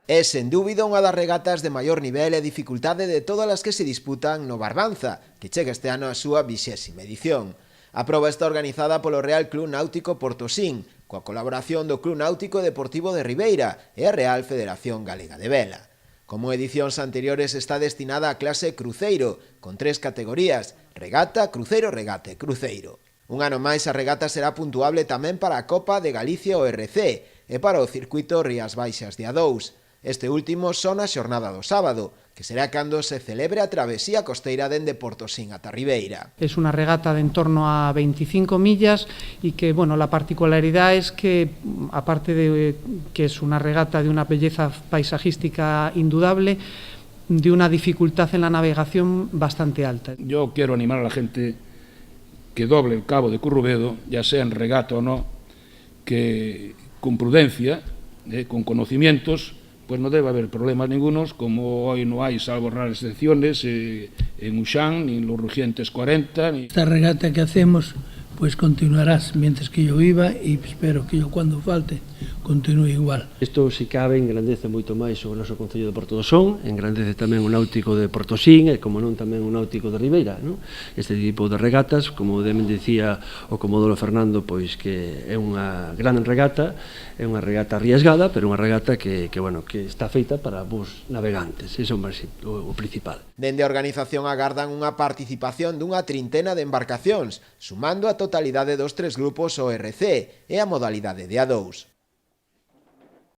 É, sen dúbida, unha das regatas de maior nivel e dificultade de todas as que se disputan no Barbanza, que chega este ano a súa 20ª edición. A proba está organizada polo Real Club Náutico Portosín, coa colaboración do Club Náutico Deportivo de Ribeira e a Real Federación Galega de Vela. Como edicións anteriores, está destinada á clase cruceiro, con 3 categorías: regata, cruceiro, regata e cruceiro. Un ano máis a regata será puntuable tamén para a Copa de Galicia ORC e para o circuito Rías Baixas de A2. Este último só na xornada do sábado, que será cando se celebre a travesía costeira dende Portosín ata Ribeira. Es una regata de en torno a 25 millas y que, bueno, la particularidad es que, aparte de que es una regata de una belleza paisajística indudable, de una dificultad en la navegación bastante alta. Yo quiero animar a la gente que doble el cabo de Currubedo, ya sea en regata o no, que con prudencia, con conocimientos, pues no debe haber problemas ningunos, como hoy no hay, salvo raras excepciones, en Uxán, ni en los Rugientes 40. Esta regata que hacemos pues continuará mientras que yo viva e espero que yo cuando falte continúe igual. Isto, se cabe, engrandece moito máis o noso Concello de Portodosón, engrandece tamén o náutico de Portosín e, como non, tamén o náutico de Ribeira, non? Este tipo de regatas, como demen dicía o Comodoro Fernando, pois que é unha gran regata, é unha regata arriesgada, pero unha regata que está feita para vos navegantes, iso é o principal. Dende a organización agardan unha participación dunha trintena de embarcacións, sumando a totalidade dos 3 grupos ORC e a modalidade de A2.